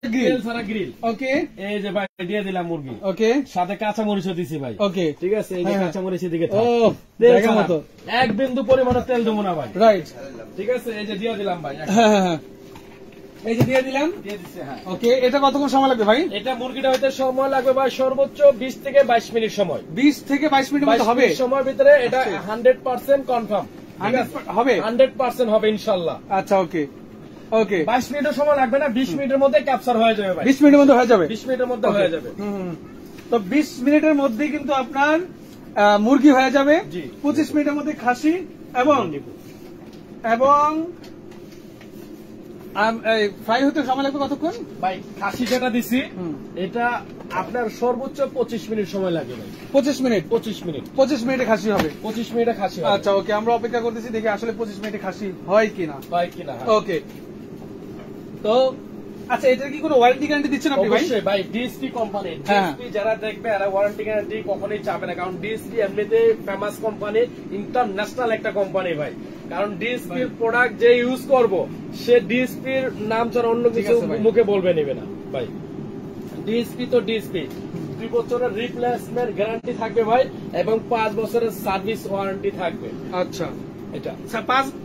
Grill ছাড়া grill. ওকে, এই যে ভাই দিয়ে দিলাম মুরগি। ওকে, সাথে কাঁচা মরিচও দিছি ভাই। ওকে, ঠিক আছে, এই যে কাঁচা মরিচ দিকে জায়গা মতো এক বিন্দু পরিমাণে তেল দেবো না ভাই। রাইট, ঠিক আছে, এই যে দিয়ে দিলাম ভাই। হ্যাঁ, এই যে দিয়ে দিলাম, দিয়ে দিচ্ছি। হ্যাঁ, ওকে। এটা কতক্ষণ সময় লাগবে ভাই? এটা মুরগিটা হইতে সময় লাগবে ভাই সর্বোচ্চ 20 থেকে 22 মিনিট সময়। 20 থেকে 22 মিনিট মতো হবে সময়ের ভিতরে। এটা 100% কনফার্ম হবে, 100% হবে ইনশাল্লাহ। আচ্ছা, ওকে, ওকে। 22 মিনিটের সময় লাগবে না, 20 মিনিটের মধ্যে ক্যাপচার হয়ে যাবে ভাই। 20 মিনিটের মধ্যে হয়ে যাবে, 20 মিনিটের মধ্যে হয়ে যাবে। তো 20 মিনিটের মধ্যে কিন্তু আপনার মুরগি হয়ে যাবে। জি। 25 মিনিটের মধ্যে খাসি এবং ফ্রাই হতে সময় লাগবে কতক্ষণ ভাই? খাসি যেটা দিছি এটা আপনার সর্বোচ্চ 25 মিনিট সময় লাগবে ভাই। 25 মিনিট 25 মিনিটে খাসি হবে। 25 মিনিটে খাসি হবে। আচ্ছা, ওকে, আমরা অপেক্ষা করতেছি দেখি আসলে 25 মিনিটে খাসি হয় কিনা। ওকে, তো আচ্ছা, এটার কি কোনো ওয়ারেন্টি গ্যারান্টি দিচ্ছেন আপনি ভাই? অবশ্যই ভাই, ডিএসপি কোম্পানি। ডিএসপি যারা দেখবে এরা ওয়ারেন্টি গ্যারান্টি কখনোই চাবে না, কারণ ডিএসপি এমনিতে ফেমাস কোম্পানি, ইন্টারন্যাশনাল একটা কোম্পানি ভাই। কারণ ডিএসপি এর প্রোডাক্ট যে ইউজ করব সে ডিএসপি এর নাম ছাড়া অন্য কিছু মুখে বলবে নেবে না ভাই। ডিএসপি তো ডিএসপি। 2 বছরের রিপ্লেসমেন্ট গ্যারান্টি থাকবে ভাই, এবং 5 বছরের সার্ভিস ওয়ারেন্টি থাকবে। আচ্ছা, এটা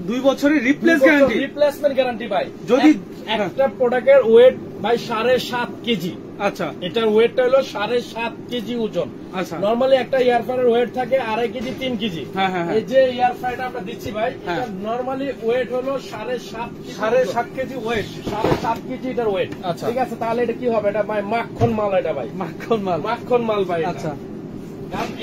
2 বছরের রিপ্লেসমেন্ট গ্যারান্টি ভাই। যদি একটা প্রোডাক্টের ওয়েট ভাই 7.5 কেজি। আচ্ছা, এটার ওয়েটটা হলো 7.5 কেজি ওজন। আচ্ছা, নরমালি একটা এয়ার ফ্রায়ার ওয়েট থাকে 2.5 কেজি 3 কেজি। এই যে এয়ার ফ্রায়ারটা আমরা দিচ্ছি ভাই, এটা নরমালি ওয়েট হলো 7.5 কেজি ওয়েট। 7.5 কেজি এটার ওয়েট। ঠিক আছে, তাহলে এটা কি হবে? এটা ভাই মাখন মাল, এটা ভাই মাখন মাল ভাই। আচ্ছা,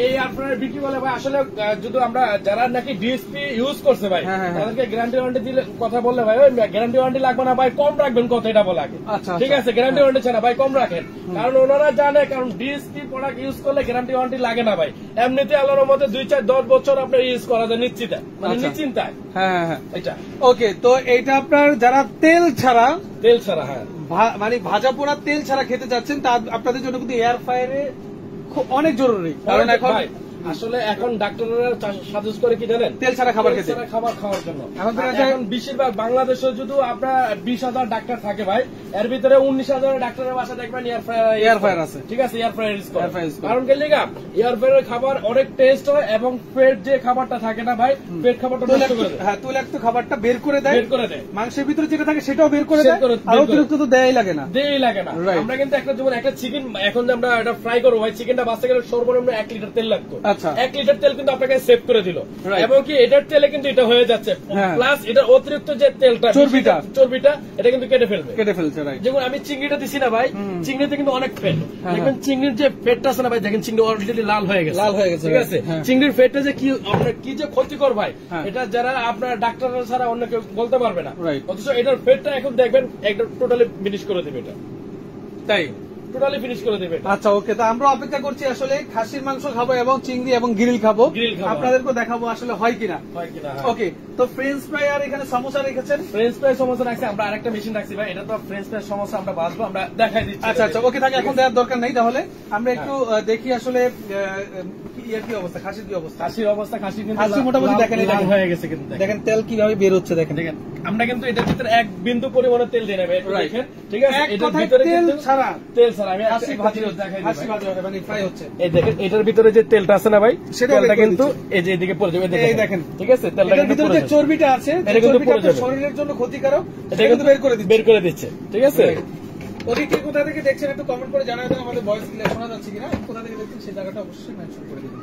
এই আপনার বিক্রি বলে ভাই আসলে যদি আমরা যারা নাকি ডিএসপি ইউজ করছে ভাই তাদেরকে গ্যারান্টি ওয়ারেন্টি দিলে কথা বললে ভাই গ্যারান্টি ওয়ারেন্টি লাগবে না ভাই, কম রাখবেন কত এটা বলে আগে। ঠিক আছে, গ্যারান্টি ওয়ারেন্টি ছাড়া ভাই কম রাখেন, কারণ ওনারা জানে, কারণ ডিএসপি প্রোডাক্ট ইউজ করলে গ্যারান্টি ওয়ারেন্টি লাগে না ভাই। এমনিতে আল্লাহর মধ্যে 2-4-10 বছর আপনার ইউজ করা যায় নিশ্চিন্তায়। হ্যাঁ, এটা ওকে। তো এইটা আপনার যারা তেল ছাড়া হ্যাঁ মানে ভাজা পোড়া তেল ছাড়া খেতে যাচ্ছেন তা আপনাদের জন্য কিন্তু এয়ার ফ্রায়ারে অনেক জরুরি, কারণ আসলে এখন ডাক্তাররা সাজেস্ট করে কি জানেন? তেল ছাড়া খাবার খেতে, খাবার খাওয়ার জন্য। এখন বেশিরভাগ বাংলাদেশে যদি আপনার 20,000 ডাক্তার থাকে ভাই, এর ভিতরে 19,000 ডাক্তারের বাসা দেখবেন এয়ার ফ্রায়ার আছে। ঠিক আছে, এয়ার ফ্রায়ার ইউজ করে। কারণ কি লিগা? এয়ার ফ্রায়ারের খাবার অনেক টেস্ট হয়, এবং পেট যে খাবারটা থাকে না ভাই, পেট খাবারটা নষ্ট করে দেয়। হ্যাঁ, তৈলাক্ত খাবারটা বের করে দেয়। মাংসের ভিতরে যেটা থাকে সেটাও বের করে দেয়, আর অতিরিক্ত তো দেয়ই লাগে না। আমরা কিন্তু একটা যেমন একটা চিকেন এখন যে আমরা এটা ফ্রাই করবো ভাই, চিকেনটা বাঁচতে গেলে সর্বনিম্ন 1 লিটার তেল লাগতো। 1 লিটার তেল কিন্তু আপনাকে সেভ করে দিল, এবং কি এটার তেলে কিন্তু এটা হয়ে যাচ্ছে, প্লাস এটার অতিরিক্ত যে তেলটা চর্বিটা এটা কিন্তু কেটে ফেলছে। যেমন আমি চিংড়িটা দিছি না ভাই, চিংড়িতে কিন্তু অনেক ফেট, দেখবেন চিংড়ির যে ফেটটা আছে না ভাই, দেখেন চিংড়ি অলরেডি লাল হয়ে গেছে। ঠিক আছে, চিংড়ির ফেটটা যে কি আপনার কি যে ক্ষতিকর ভাই, এটা যারা আপনার ডাক্তার ছাড়া অন্য কেউ বলতে পারবে না। অথচ এটার ফেটটা এখন দেখবেন একদম টোটালি ফিনিশ করে দেবে, এটা তাই টোটালি ফিনিশ করে দেবে। আচ্ছা, ওকে। তো আমরা অপেক্ষা করছি আসলে খাসির মাংস খাবো এবং চিংড়ি এবং গ্রিল খাবো, আপনাদেরকে দেখাবো আসলে হয় কিনা। ওকে, তো ফ্রেঞ্চ ফ্রাই আর এখানে সমোসা রেখেছেন। ফ্রেঞ্চ ফ্রাই সমোসা রাখছি আমরা, আরেকটা মেশিন রাখছি ভাই, এটা তো ফ্রেঞ্চ ফ্রাই সমোসা আমরা ভাজবো, আমরা দেখাই দিচ্ছি। আচ্ছা, ওকে, থাকে এখন দেওয়ার দরকার নেই, তাহলে আমরা একটু দেখি আসলে কি অবস্থা, খাসির কি অবস্থা। খাসি কিন্তু মোটামুটি দেখেন হয়ে গেছে, কিন্তু দেখেন তেল কিভাবে বের হচ্ছে, দেখেন আমরা কিন্তু এটার ভিতরে 1 বিন্দু পরিমাণে তেল দিয়ে নেবে, দেখেন। ঠিক আছে, এটার ভিতরে তেল ছাড়া আমি এটার ভিতরে যে তেলটা আছে না ভাই, সেটা কিন্তু এই যে এদিকে পড়ে যাবে, দেখেন। ঠিক আছে, তেলটার ভিতরে যে চর্বিটা আছে এটা কিন্তু শরীরের জন্য ক্ষতিকারক, এটা কিন্তু বের করে দিচ্ছে। ঠিক আছে, ওদিকে কোথা থেকে দেখছেন একটু কমেন্ট করে জানাবেন, আমাদের ভয়েস ক্লিয়ার শোনা যাচ্ছে কিনা, কোথা থেকে দেখছেন সেই জায়গাটা অবশ্যই মেনশন করে দিবেন।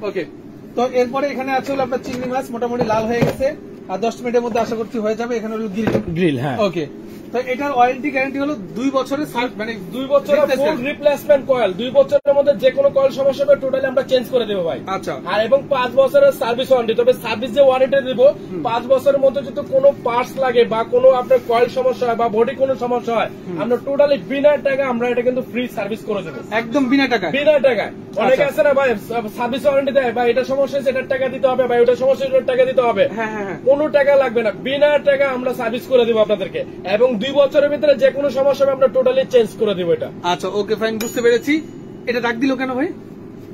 ওকে, তো এরপরে এখানে আছে হলো আপনার চিংড়ি মাছ, মোটামুটি লাল হয়ে গেছে, আর 10 মিনিটের মধ্যে আশা করছি হয়ে যাবে। এখানে হলো গ্রিল। হ্যাঁ, ওকে। তো এটার ওয়ারেন্টি গ্যারান্টি হলো 2 বছরের, মানে 2 বছরের ফুল রিপ্লেসমেন্ট কয়েল। 2 বছরের মধ্যে যে কোনো কয়েল সমস্যা হবে টোটালি আমরা চেঞ্জ করে দেবো ভাই। আচ্ছা, আর এবং 5 বছরের সার্ভিস ওয়ারেন্টি। তবে সার্ভিস যে ওয়ারেন্টি দিব, 5 বছরের মধ্যে যদি কোনো পার্টস লাগে বা কোনো আপনার কয়েল সমস্যা হয় বা বডি কোনো সমস্যা হয়, আমরা টোটালি বিনা টাকা আমরা এটা কিন্তু ফ্রি সার্ভিস করে দেবো, একদম বিনা টাকা। অনেকে আছে না ভাই সার্ভিস ওয়ারেন্টি দেয়, বা এটা সমস্যা হয়েছে এটার টাকা দিতে হবে, বা ওটা সমস্যা এটার টাকা দিতে হবে। কোনো টাকা লাগবে না, বিনা টাকা আমরা সার্ভিস করে দেবো আপনাদেরকে, এবং 2 বছরের ভিতরে যে কোনো সমস্যা আমরা টোটালি চেঞ্জ করে দেবো এটা। আচ্ছা, ওকে, ফাইন, বুঝতে পেরেছি। এটা ডাক দিল কেন ভাই?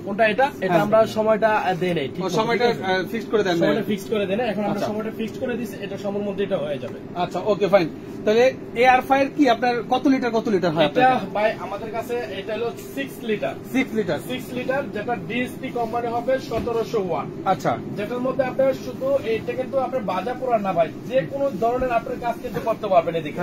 কোনটা এটা আমরা সময়টা দেই নাই, সময়টা ফিক্স করে দেন, সময়টা ফিক্স করে দেন। এখন আমরা সময়টা ফিক্স করে দিছি, এটা সময়ের মধ্যে এটা হয়ে যাবে। আচ্ছা ওকে ফাইন। তাহলে এয়ার ফায়ার কি আপনার কত লিটার হয়? এটা ভাই আমাদের কাছে এটা হলো 6 লিটার, 6 লিটার, যেটা ডিএসপি কোম্পানি হবে 1700 ওয়াট। আচ্ছা, যেটার মধ্যে আপনার শুধু এটা কিন্তু আপনার বাজা পোড়া না ভাই, যে কোনো ধরনের আপনার কাজ কিন্তু করতে পারবেন এদিকে।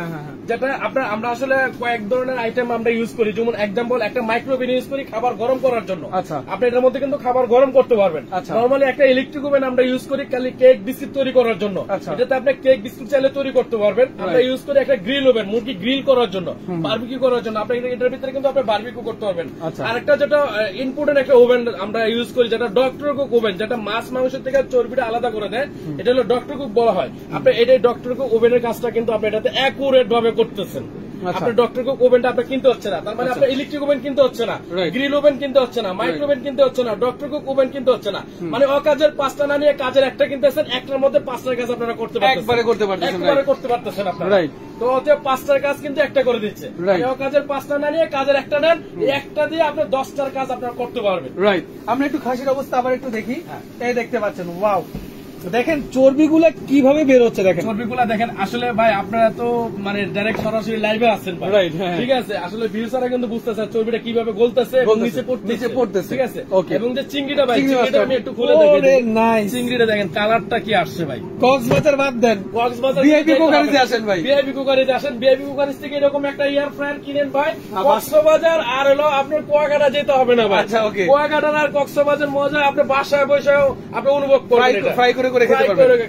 যেটা আপনার আমরা আসলে কয়েক ধরনের আইটেম আমরা ইউজ করি, যেমন এক্সাম্পল একটা মাইক্রোওভেন ইউজ করি খাবার গরম করার জন্য। আচ্ছা, আপনি এটার মধ্যে কিন্তু খাবার গরম করতে পারবেন। নরমালি একটা ইলেকট্রিক ওভেন আমরা ইউজ করি খালি কেক বিস্কুট তৈরি করার জন্য, এটাতে আপনি কেক বিস্কুট চাইলে তৈরি করতে পারবেন। আমরা ইউজ করি একটা গ্রিল ওভেন, মুরগি গ্রিল করার জন্য, বারবিকিউ করার জন্য। আপনি এটার ভিতরে কিন্তু আপনি বারবিকিউ করতে পারবেন। আরেকটা যেটা ইম্পর্টেন্ট একটা ওভেন আমরা ইউজ করি, যেটা ডক্টর কুক ওভেন, যেটা মাছ মাংসের থেকে চর্বিটা আলাদা করে দেয়, এটা হলো ডক্টর কুক বলা হয়। আপনি এটাই ডক্টর কুক ওভেনের কাজটা কিন্তু আপনি এটাতে অ্যাকুরেট ভাবে করতেছেন। আপনার ডক্টর কুক ওভেনটা আপনার কিনতে হচ্ছে না, তার মানে আপনার ইলেকট্রিক ওভেন কিনতে হচ্ছে না, গ্রিল ওভেন কিনতে হচ্ছে না, মাইক্রো ওভেন কিনতে হচ্ছে না, ডক্টর কুক ওভেন কিনতে হচ্ছে না। মানে অকাজের 5টা না নিয়ে কাজের একটা কিনতেছেন, একটার মধ্যে 5টার কাজ আপনারা করতে পারতেছেন, একবারে করতে পারতেছেন আপনারা। তো অতএব 5টার কাজ কিন্তু একটা করে দিচ্ছে। অকাজের 5টা না নিয়ে কাজের একটা নেন, একটা দিয়ে আপনি 10টার কাজ আপনারা করতে পারবেন। রাইট, আমরা একটু খাসির অবস্থা আবার একটু দেখি। এই দেখতে পাচ্ছেন, ওয়াও, দেখেন চর্বিগুলা কিভাবে বের হচ্ছে, দেখেন চর্বিগুলা দেখেন। আসলে ভাই আপনারা তো মানে ডাইরেক্ট সরাসরি লাইভে আছেন, ঠিক আছে। আসলে ভিউসাররা কিন্তু বুঝতেছে চর্বিটা কিভাবে গলতেছে এবং নিচে পড়তেছে, ঠিক আছে। এবং যে চিংড়িটা ভাই, চিংড়িটা আমি একটু খুলে দেখেন, চিংড়িটা দেখেন কালারটা কি আসছে ভাই। কক্সবাজার বাদ দেন, কক্সবাজার ভিআইপি কুকারিতে আসেন ভাই, ভিআইপি কুকারিতে আসেন। ভিআইপি কুকারিজ থেকে এরকম একটা এয়ার ফ্রায়ার কিনেন ভাই, কক্সবাজার আর হলো আপনার কুয়াকাটা যেতে হবে না ভাই। কুয়াকাটার আর কক্সবাজার মজা আপনি বাসায় বসেও আপনি অনুভব করবেন, ফ্রাই করে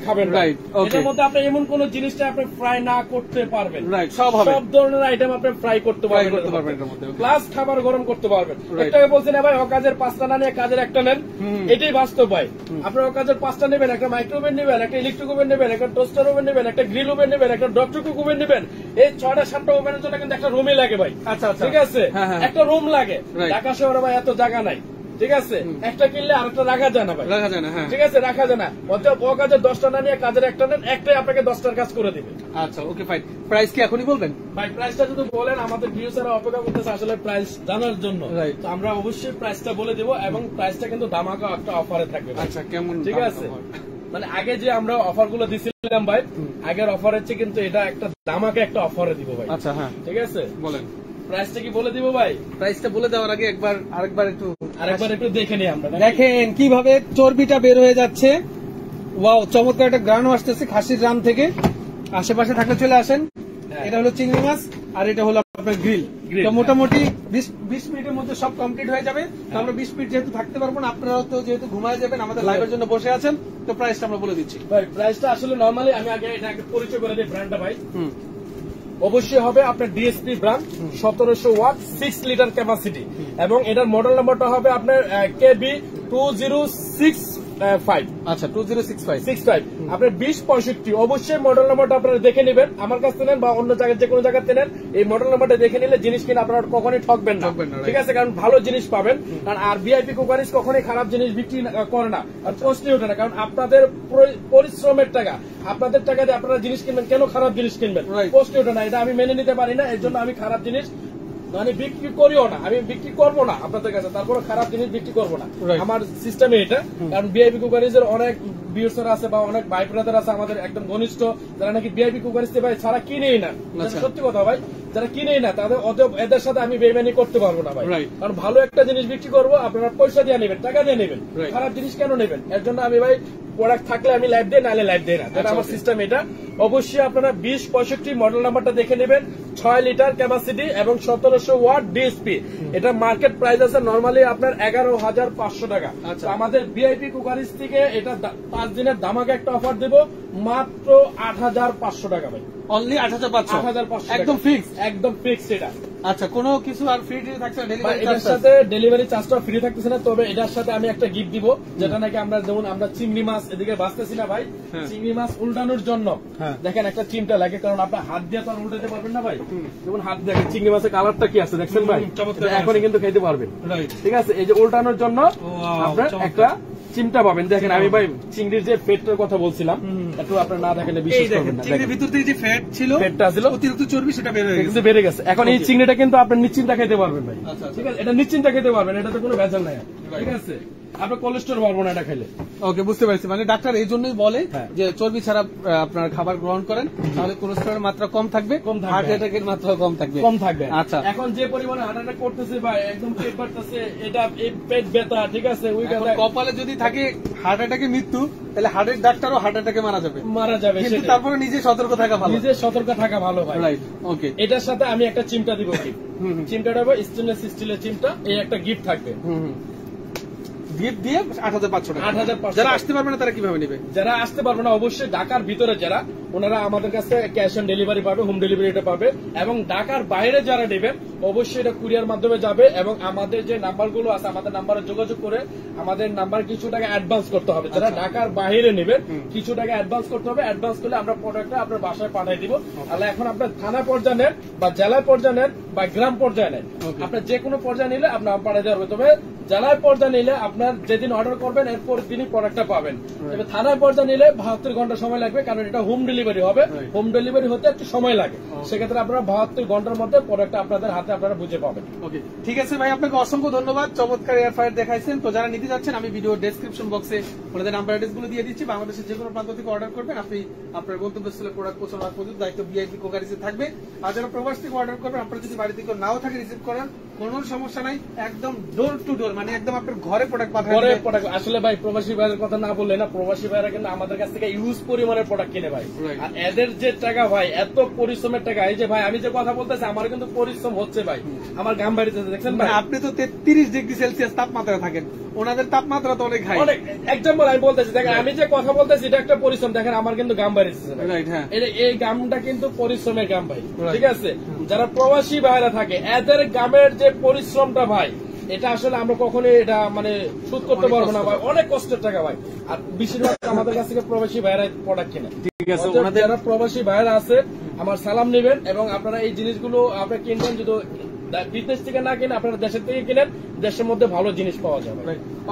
খাবেন। এটার মধ্যে আপনি এমন কোন জিনিসটা আপনি ফ্রাই না করতে পারবেন, সব ধরনের আইটেম আপনি ফ্রাই করতে পারবেন, প্লাস খাবার গরম করতে পারবেন। একটাকে বলছেন ভাই অকাজের 5টা না নিয়ে কাজের একটা নেন, এটাই বাস্তব ভাই। আপনার অকাজের 5টা নেবেন, একটা মাইক্রো ওভেন নেবেন, একটা ইলেকট্রিক ওভেন নেবেন, একটা টোস্টার ওভেন নেবেন, একটা গ্রিল ওভেন নেবেন, একটা ডক্টর কুক ওভেন নেবেন। এই 6টা-7টা ওভেনের জন্য কিন্তু একটা রুমে লাগে ভাই। আচ্ছা, ঠিক আছে, একটা রুম লাগে। ঢাকা শহরে ভাই এত জায়গা নাই, ঠিক আছে। একটা কিনলে আরেকটা রাখা যায় না ভাই, ঠিক আছে, রাখা যায় না। অতএব ও কাজের 10টা না নিয়ে কাজের একটা নেন, একটাই আপনাকে 10টার কাজ করে দিবে। আচ্ছা ওকে ফাইন। প্রাইস কি এখনই বলবেন ভাই? প্রাইসটা যদি বলেন, আমাদের ভিউয়াররা অপেক্ষা করতেছে আসলে প্রাইস জানার জন্য। তো আমরা অবশ্যই প্রাইসটা বলে দেব, এবং প্রাইসটা কিন্তু ধামাকা একটা অফারে থাকবে। আচ্ছা, কেমন? ঠিক আছে, মানে আগে যে আমরা অফার গুলো দিছিলাম ভাই, আগের অফারের চেয়ে কিন্তু এটা একটা ধামাকা একটা অফারে দিব ভাই। আচ্ছা, হ্যাঁ, ঠিক আছে, বলেন। প্রাইসটা কি বলে দিব ভাই? প্রাইসটা বলে দেওয়ার আগে আরেকবার একটু দেখে নিই আমরা। দেখেন কিভাবে চর্বিটা বের হয়ে যাচ্ছে। ওয়াও, চমৎকার একটা গ্রানও আসতেছে খাসির রান থেকে। আশেপাশে থাকলে চলে আসেন। এটা হলো চিংড়ি মাছ, আর এটা হলো আপনার গ্রিল। তো মোটামুটি 20 মিনিটের মধ্যে সব কমপ্লিট হয়ে যাবে। তো আমরা 20 মিনিট যেহেতু থাকতে পারবো না, আপনারাও তো যেহেতু ঘুমায় যাবেন, আমাদের লাইভের জন্য বসে আছেন, তো প্রাইসটা আমরা বলে দিচ্ছি ভাই। প্রাইসটা আসলে নরমালি আমি আগে এটা একটা পরিচয় করে দিই ব্র্যান্ডটা ভাই। অবশ্যই হবে আপনার DSP brand, 1700 watt, 6 litre capacity, এবং এটার মডেল নাম্বারটা হবে আপনার কেবি 2065। আচ্ছা, 2065 আপনার 2065। অবশ্যই মডেল নাম্বারটা আপনারা দেখে নেবেন, আমার কাছ থেকে নেন বা অন্য জায়গায় যে কোনো জায়গাতে নেন, এই মডেল নাম্বারটা দেখে নিলে জিনিস কিনে আপনারা কখনোই ঠকবেন না, ঠিক আছে। কারণ ভালো জিনিস পাবেন। কারণ আর ভিআইপি কুকারিজ কখনোই খারাপ জিনিস বিক্রি করে না, আর প্রশ্নই ওঠে না। কারণ আপনাদের পরিশ্রমের টাকা, আপনাদের টাকা দিয়ে আপনারা জিনিস কিনবেন, কেন খারাপ জিনিস কিনবেন? প্রশ্নই ওঠে না। এটা আমি মেনে নিতে পারি না, এর জন্য আমি খারাপ জিনিস মানে বিক্রি করিও না, আমি বিক্রি করবো না আপনাদের কাছে, তারপরে খারাপ জিনিস বিক্রি করবো না, আমার সিস্টেমে এটা। কারণ ভিআইপি কুকারিজের অনেক ভিউয়ার্স আছে বা অনেক ভাই ব্রাদার আছে আমাদের একদম ঘনিষ্ঠ, যারা নাকি ভিআইপি কুকারিজ ভাই ছাড়া কিনেই না। সত্যি কথা ভাই, যারা কিনেই না তাদের এদের সাথে আমি বেইমানি করতে পারবো না ভাই। কারণ ভালো একটা জিনিস বিক্রি করবো, আপনারা পয়সা দিয়ে নেবেন, টাকা দিয়ে নেবেন, খারাপ জিনিস কেন নেবেন? এর জন্য আমি ভাই প্রোডাক্ট থাকলে আমি লাইভ দিই, নাহলে লাইভ দিই না, যেটা আমার সিস্টেম এটা। অবশ্যই আপনারা 2065 মডেল নাম্বারটা দেখে নেবেন, 6 লিটার ক্যাপাসিটি এবং 1700 ওয়াট ডিএসপি। এটা মার্কেট প্রাইস আছে নরমালি আপনার 11,500 টাকা। আমাদের ভিআইপি কুকারিজ থেকে এটা 5 দিনের ধামাকা একটা অফার দেব, মাত্র 8,500 টাকা ভাই। অনলি 8,500 একদম ফিক্স, একদম ফিক্স এটা। আচ্ছা, কোনো কিছু আর ফ্রি থাকছে না? এটার সাথে ডেলিভারি চার্জটা ফ্রি থাকতেছে না, তবে এটার সাথে আমি একটা গিফট দিব, যেটা নাকি আমরা যেমন আমরা চিংড়ি মাছ এদিকে বাঁচতেছি না ভাই, চিংড়ি মাছ উল্টানোর জন্য দেখেন একটা চিমটা লাগে, কারণ আপনার হাত দিয়ে তো আর উল্টাতে পারবেন না ভাই। যেমন হাত দেখেন চিংড়ি মাছের কালারটা কি আছে দেখছেন ভাই, এখনই কিন্তু খেতে পারবেন, ঠিক আছে। এই যে উল্টানোর জন্য আপনার একটা চিমটা পাবেন। দেখেন আমি ভাই চিংড়ির যে পেটটার কথা বলছিলাম, একটু আপনার না দেখালে বিশ্বাস করবেন না। চিংড়ির ভিতর থেকে যে ফ্যাটটা ছিল অতিরিক্ত চর্বি সেটা বেড়ে গেছে। এখন এই চিংড়িটা কিন্তু আপনি নিশ্চিন্তে খেতে পারবেন ভাই, ঠিক আছে? এটা নিশ্চিন্তে খেতে পারবেন, এটাতে কোনো ভেজাল নাই, ঠিক আছে? আপনার কোলেস্ট্রল বাড়বো না এটা খেলে। ওকে, বুঝতে পারছি। মানে ডাক্তার এই জন্যই বলে যে চর্বি ছাড়া আপনার খাবার গ্রহণ করেন, তাহলে কোলেস্ট্রলের মাত্রা কম থাকবে, হার্ট অ্যাটাকের মাত্রা কম থাকবে। আচ্ছা, এখন যে পরিমাণে হার্ট অ্যাটাক করতেছে ভাই, একদম পেট বাড়তেছে, এটা পেট ব্যথা, ঠিক আছে? ওই কপালে যদি থাকে হার্ট অ্যাটাকে মৃত্যু, তাহলে হার্টের ডাক্তারও হার্ট অ্যাটাকে মারা যাবে। কিন্তু তারপরে নিজে সতর্ক থাকা ভালো, ভাই। রাইট, ওকে। এটার সাথে আমি একটা চিমটা দিব, চিমটাটা হবে স্টেনলেস স্টিলের চিমটা, এই একটা গিফট থাকবে। গিফট দিয়ে ৮৫০০ টাকা। ৮৫০০। যারা আসতে পারবে না তারা কিভাবে নেবে? যারা আসতে পারবে না অবশ্যই ঢাকার ভিতরে যারা, ওনারা আমাদের কাছে ক্যাশ অন ডেলিভারি পাবে, হোম ডেলিভারিটা পাবে। এবং ঢাকার বাইরে যারা নেবেন অবশ্যই এটা কুরিয়ার মাধ্যমে যাবে। এবং আমাদের যে নাম্বারগুলো আছে, আমাদের নাম্বারে যোগাযোগ করে আমাদের নাম্বার কিছু টাকা অ্যাডভান্স করতে হবে। যারা ঢাকার বাইরে নেবেন কিছু টাকা অ্যাডভান্স করতে হবে। অ্যাডভান্স করলে আমরা প্রোডাক্টটা আপনার বাসায় পাঠিয়ে দিব। তাহলে এখন আপনার থানা পর্যায়ে নেন বা জেলা পর্যায়ে নেন বা গ্রাম পর্যায়ে নেন, আপনার যে কোনো পর্যায়ে নিলে আপনার পাঠিয়ে দেওয়া হবে। তবে জেলার পর্যায়ে নিলে আপনার যেদিন অর্ডার করবেন এরপর দিনই প্রোডাক্টটা পাবেন। তবে থানার পর্যায়ে নিলে 72 ঘন্টা সময় লাগবে, কারণ এটা হোম ডেলিভারি হবে। হোম ডেলিভারি হতে একটু সময় লাগে, সেক্ষেত্রে আপনারা 72 ঘন্টার মধ্যে প্রোডাক্টটা আপনাদের হাতে আপনারা বুঝে পাবেন। ওকে, ঠিক আছে ভাই, আপনাকে অসংখ্য ধন্যবাদ। চমৎকার এয়ার ফ্রায়ার দেখাইছেন। তো যারা নিতে যাচ্ছেন আমি ভিডিও ডেসক্রিপশন বক্সে ওনাদের নাম্বার অ্যাড্রেস গুলো দিয়ে দিচ্ছি। বাংলাদেশের যে কোনো প্রান্ত থেকে অর্ডার করবেন, আপনি আপনার গন্তব্যস্থলে প্রোডাক্ট পৌঁছানোর পর্যন্ত দায়িত্ব ভিআইপি কোকারিজে থাকবে। আর যারা প্রবাস থেকে অর্ডার করবেন, আপনারা যদি বাড়িতে কেউ নাও থাকে রিসিভ করার কোনো সমস্যা নাই, একদম ডোর টু ডোর, মানে একদম আপনার ঘরে প্রোডাক্ট পাঠাবেন। আসলে ভাই প্রবাসী ভাইয়ের কথা না বললে না, প্রবাসী ভাইয়েরা কিন্তু আমাদের কাছ থেকে ইউজ পরিমাণের প্রোডাক্ট কিনে ভাই। আর এদের যে টাকা ভাই, এত পরিশ্রমের টাকা, এই যে ভাই আমি যে কথা বলতেছি আমার কিন্তু পরিশ্রম হচ্ছে ভাই, আমার গাম বাড়িতেছে, দেখছেন ভাই? আপনি তো 33 ডিগ্রি সেলসিয়াস তাপমাত্রায় থাকেন, ওনাদের তাপমাত্রা তো অনেক হাই। এক্সাম্পল আমি বলতেছি, দেখেন আমি যে কথা বলতেছি এটা একটা পরিশ্রম, দেখেন আমার কিন্তু গাম বাড়িতেছে। এই গামটা কিন্তু পরিশ্রমের গাম ভাই, ঠিক আছে? যারা প্রবাসী ভাইরা থাকে এদের গামের যে পরিশ্রমটা ভাই, এটা আসলে আমরা কখনোই এটা মানে শোধ করতে পারবো না ভাই, অনেক কষ্টের টাকা ভাই। আর বেশিরভাগ আমাদের কাছ থেকে প্রবাসী ভাইরা প্রোডাক্ট কেনে, ঠিক আছে? যারা প্রবাসী ভাইরা আছে আমার সালাম নেবেন, এবং আপনারা এই জিনিসগুলো আপনারা কিনবেন, যদি বিদেশ থেকে না কিনে আপনারা দেশের থেকে কিনেন, দেশের মধ্যে ভালো জিনিস পাওয়া যাবে।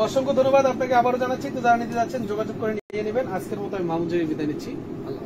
অসংখ্য ধন্যবাদ আপনাকে আবারও জানাচ্ছি। তো যারা নিতে যাচ্ছেন যোগাযোগ করে নিয়ে নেবেন। আজকের মতো আমি মামুন বিদায় নিচ্ছি। আল্লাহ।